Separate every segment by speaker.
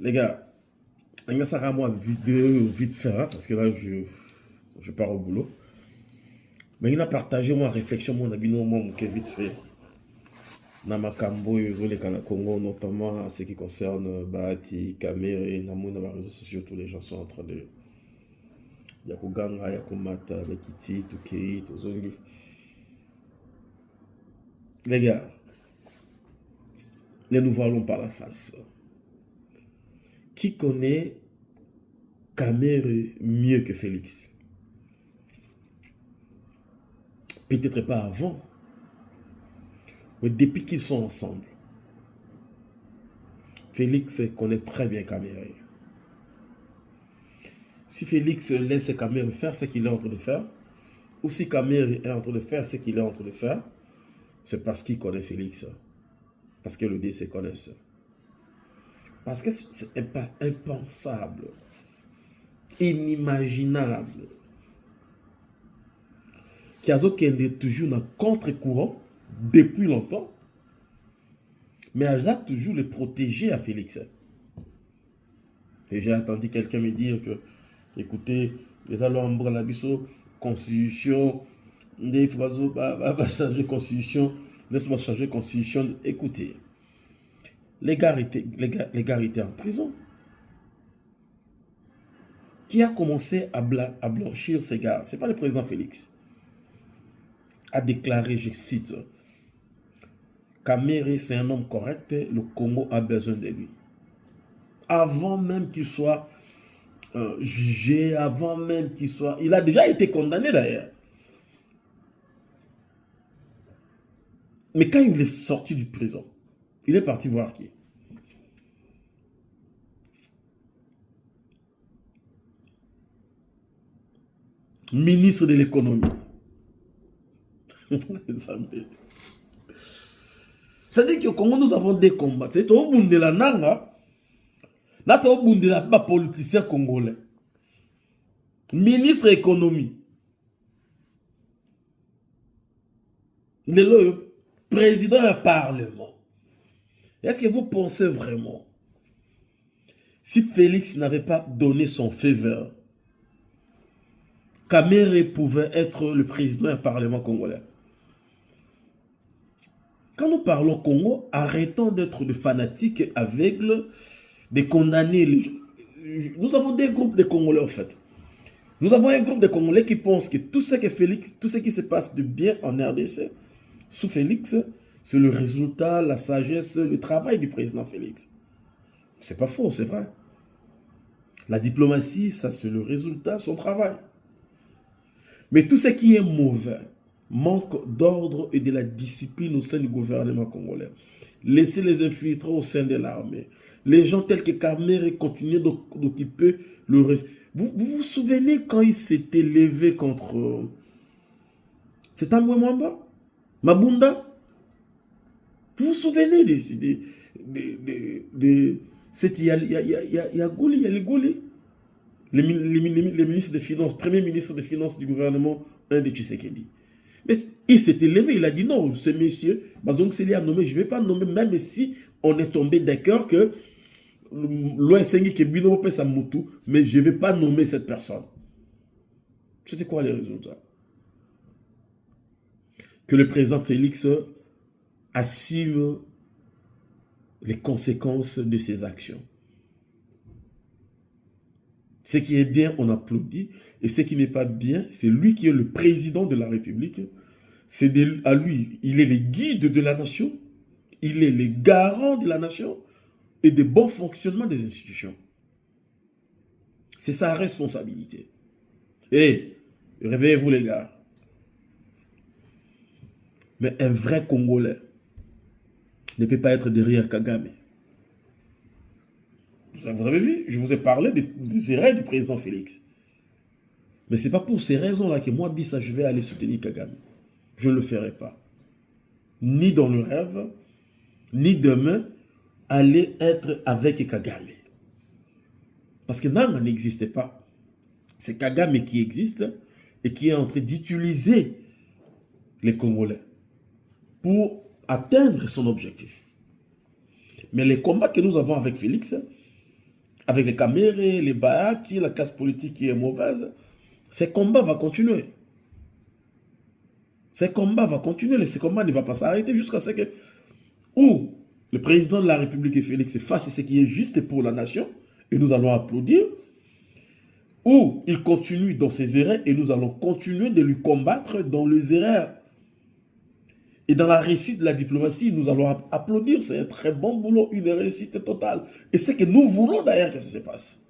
Speaker 1: Les gars, ça à moi vite fait, hein, parce que là, je pars au boulot. Mais il a partagé ma réflexion, mon avis, mon que vite fait. Dans ma cambo, les Congo, notamment en ce qui concerne Bahati, Kamere, Namou, dans les réseaux sociaux, tous les gens sont en train de. Yakuganga, Yakumata, Lekiti, Tukei, Tozongi. Les gars, ne nous voilons pas la face. Qui connaît Kamere mieux que Félix? Peut-être pas avant, mais depuis qu'ils sont ensemble, Félix connaît très bien Kamere. Si Félix laisse Kamere faire ce qu'il est en train de faire, ou si Kamere est en train de faire ce qu'il est en train de faire, c'est parce qu'il connaît Félix. Parce que les deux se connaissent. Parce que c'est impensable, inimaginable. Kiazo est toujours dans contre-courant depuis longtemps, mais elle a toujours le protégé à Félix. Et j'ai entendu quelqu'un me dire que, écoutez, les allombres la biso, constitution, des oiseaux, changer constitution, laisse-moi changer constitution. Écoutez, les gars étaient en prison. Qui a commencé à blanchir ces gars? Ce n'est pas le président Félix. A déclaré, je cite, Kamere, c'est un homme correct, le Congo a besoin de lui. Avant même qu'il soit jugé, avant même qu'il soit... Il a déjà été condamné d'ailleurs. Mais quand il est sorti de prison, il est parti voir qui? Ministre de l'économie. C'est-à-dire qu'au Congo, nous avons des combats. C'est au bout de la nanga, là, au bout de la politicien congolais. Ministre de l'économie. Le président du Parlement. Est-ce que vous pensez vraiment, si Félix n'avait pas donné son faveur, Kamere pouvait être le président du Parlement congolais? Quand nous parlons Congo, arrêtons d'être des fanatiques aveugles, de condamner. Nous avons des groupes de Congolais en fait. Nous avons un groupe de Congolais qui pense que tout ce qui se passe de bien en RDC, sous Félix, c'est le résultat, la sagesse, le travail du président Félix. C'est pas faux, c'est vrai. La diplomatie, ça c'est le résultat, son travail. Mais tout ce qui est mauvais, manque d'ordre et de la discipline au sein du gouvernement congolais. Laisser les infiltrés au sein de l'armée. Les gens tels que Kamere continuent d'occuper le reste. Vous souvenez quand il s'était levé contre... C'est Mwamba? Mabunda? Vous vous souvenez de cette... Il y a les Gouli. Les ministres des Finances, premier ministre des Finances du gouvernement, un de Tshisekedi. Mais il s'était levé, il a dit non, ce monsieur, Bazong Seli a nommé, je ne vais pas nommer, même si on est tombé d'accord que l'OSNG qui est Bino Pesa Moutou, mais je ne vais pas nommer cette personne. C'était quoi les résultats? Que le président Félix assume les conséquences de ses actions. Ce qui est bien, on applaudit. Et ce qui n'est pas bien, c'est lui qui est le président de la République. C'est à lui. Il est le guide de la nation. Il est le garant de la nation et du bon fonctionnement des institutions. C'est sa responsabilité. Et réveillez-vous les gars. Mais un vrai Congolais ne peut pas être derrière Kagame. Vous avez vu, je vous ai parlé des erreurs du président Félix. Mais ce n'est pas pour ces raisons-là que moi, Bissa, je vais aller soutenir Kagame. Je ne le ferai pas. Ni dans le rêve, ni demain, aller être avec Kagame. Parce que Nanga n'existait pas. C'est Kagame qui existe et qui est en train d'utiliser les Congolais pour atteindre son objectif. Mais les combats que nous avons avec Félix, avec les Kaméré, les Bahati, la classe politique qui est mauvaise, ces combats vont continuer. Ces combats vont continuer, ces combats ne vont pas s'arrêter jusqu'à ce que, ou le président de la République Félix fasse ce qui est juste pour la nation, et nous allons applaudir, ou il continue dans ses erreurs, et nous allons continuer de lui combattre dans les erreurs. Et dans la réussite de la diplomatie, nous allons applaudir, c'est un très bon boulot, une réussite totale. Et c'est que nous voulons d'ailleurs que ça se passe.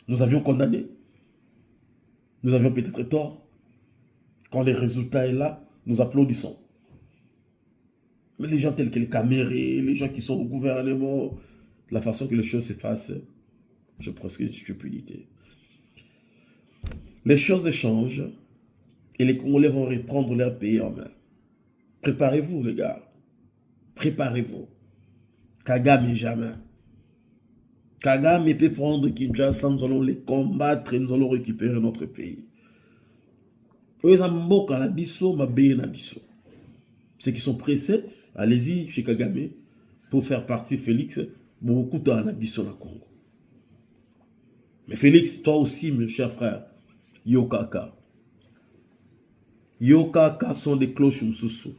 Speaker 1: Nous avions condamné, nous avions peut-être tort. Quand le résultat est là, nous applaudissons. Mais les gens tels que les Kaméré, les gens qui sont au gouvernement, la façon que les choses se fassent, c'est presque une stupidité. Les choses changent et les Congolais vont reprendre leur pays en main. Préparez-vous, les gars. Préparez-vous. Kagame jamais. Kagame peut prendre Kinshasa, nous allons les combattre et nous allons récupérer notre pays. Ceux qui sont pressés, allez-y chez Kagame pour faire partie Félix, beaucoup de Nabiso na Congo. Mais Félix, toi aussi, mes chers frères, Yokaka. Yokaka sont des cloches moussou.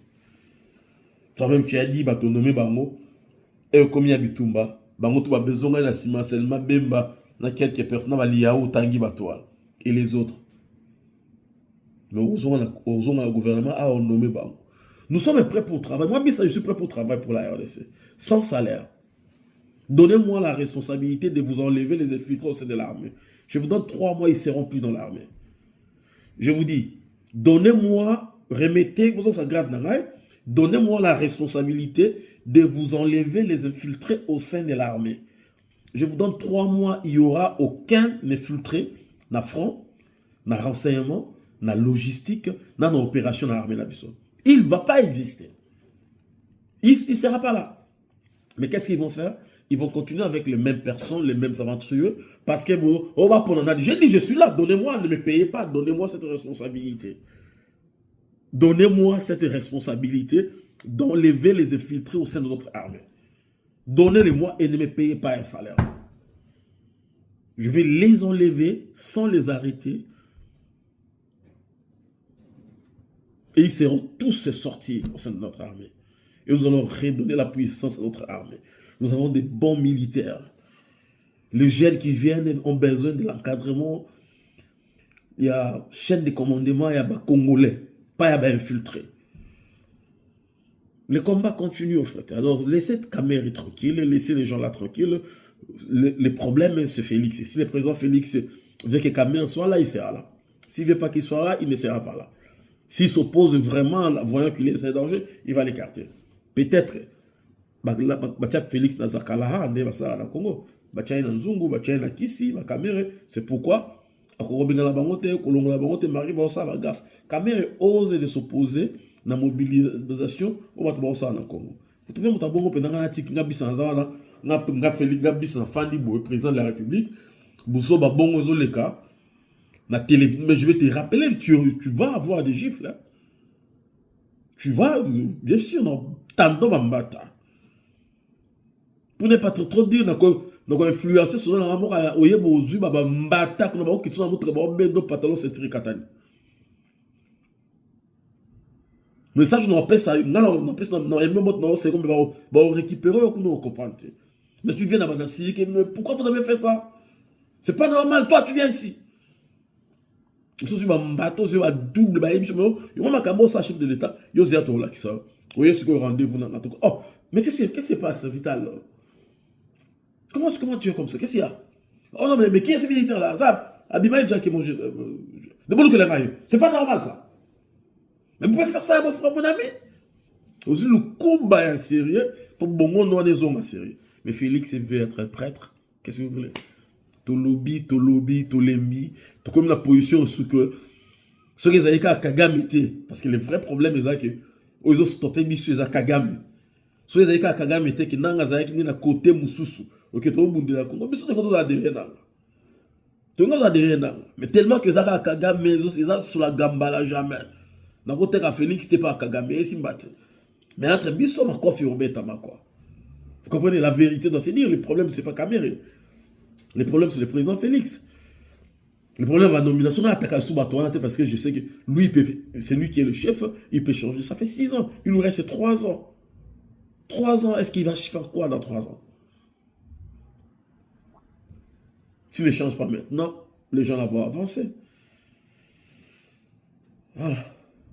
Speaker 1: Toi-même, tu as dit, bah, ton nommé Bango, et comme il y a Bitumba, Bango, tu as besoin de la ciment seulement, Bemba, dans quelques personnes, Liao, Tangi, Batoal, et les autres. Mais osons le gouvernement à nommer Bango. Nous sommes prêts pour le travail. Moi, je suis prêt pour le travail pour la RDC. Sans salaire. Donnez-moi la responsabilité de vous enlever les infiltrés au sein de l'armée. Je vous donne 3 mois, ils ne seront plus dans l'armée. Je vous dis, donnez-moi, remettez, donnez-moi la responsabilité de vous enlever les infiltrés au sein de l'armée. Je vous donne 3 mois, il n'y aura aucun infiltré, na front, na renseignement, na logistique, na opération dans l'armée. Il ne va pas exister. Il ne sera pas là. Mais qu'est-ce qu'ils vont faire? Ils vont continuer avec les mêmes personnes, les mêmes aventuriers, parce que j'ai dit, je suis là, donnez-moi, ne me payez pas, donnez-moi cette responsabilité. Donnez-moi cette responsabilité d'enlever les infiltrés au sein de notre armée. Donnez-les-moi et ne me payez pas un salaire. Je vais les enlever sans les arrêter. Et ils seront tous sortis au sein de notre armée. Et nous allons redonner la puissance à notre armée. Nous avons des bons militaires. Les jeunes qui viennent ont besoin de l'encadrement. Il y a chaîne de commandement, il y a des Congolais, pas des infiltrés. Le combat continue au fait. Alors laissez Kaméré tranquille, laissez les gens là tranquilles. Les problèmes, c'est Félix. Si le président Félix veut que Kaméré soit là, il sera là. S'il ne veut pas qu'il soit là, il ne sera pas là. S'il s'oppose vraiment, voyant qu'il est en danger, il va l'écarter. Peut-être. Félix Nazakalaha, na Congo. Nzungu, Kisi, Kaméré. C'est pourquoi Kaméré ose de s'opposer à la mobilisation au Congo. Vous trouvez mon tabongo pendant un article président de la République, Bousso Babongo Zoleka, la télévision. Mais je vais te rappeler, tu vas avoir des gifles. Hein? Tu vas, bien sûr, non, tando bambata. Pour ne pas trop dire, donc influencer sur la mort à Oyebo Ozu, bambata, qu'on a qui sont en train de pantalon c'est tricatani. Mais ça, je n'empêche ça. Non, c'est comme on récupérer, on comprend. Mais tu viens à Bagassi, mais pourquoi vous avez fait ça? C'est pas normal, toi, tu viens ici. Je suis un bateau, c'est un double bail. Je suis un chef de l'État. Je suis un chef de l'État. Rendez-vous. Oh, mais qu'est-ce qui se passe, Vital? Comment tu es comme ça? Qu'est-ce qu'il y a? Oh non, mais qui est ce militaire-là? Ça, Abima Jack et mon jeu. C'est pas normal, ça. Mais vous pouvez faire ça, mon frère, mon ami. Aussi, le combat est sérieux. Pour bon, on est en sérieux. Mais Félix veut être un prêtre. Qu'est-ce que vous voulez? Tolobi, Tolembi, tout comme la position sous que ceux qui ont à Kagame était. Parce que le vrai problème est que ils ont stoppé Monsieur Kagame. Ceux qui ont à Kagame était que Nanga Zaki n'est à côté Moussou. Ok, tout le monde est là. Mais ceux qui ont adhéré Nanga. Tout le monde a adhéré Nanga. Mais tellement que Zaka Kagame, ils sont sur la gambala jamais. Dans côté à Félix, c'était pas Kagame, ils s'y battent. Mais entre Bissot, ma coiffure, ma quoi. Vous comprenez, la vérité doit se dire. Le problème, ce n'est pas Kamere. Le problème, c'est le président Félix. Le problème, la nomination, parce que je sais que lui, c'est lui qui est le chef, il peut changer. Ça fait 6 ans. Il nous reste 3 ans. 3 ans, est-ce qu'il va faire quoi dans 3 ans? S'il ne change pas maintenant, les gens vont avancer. Voilà.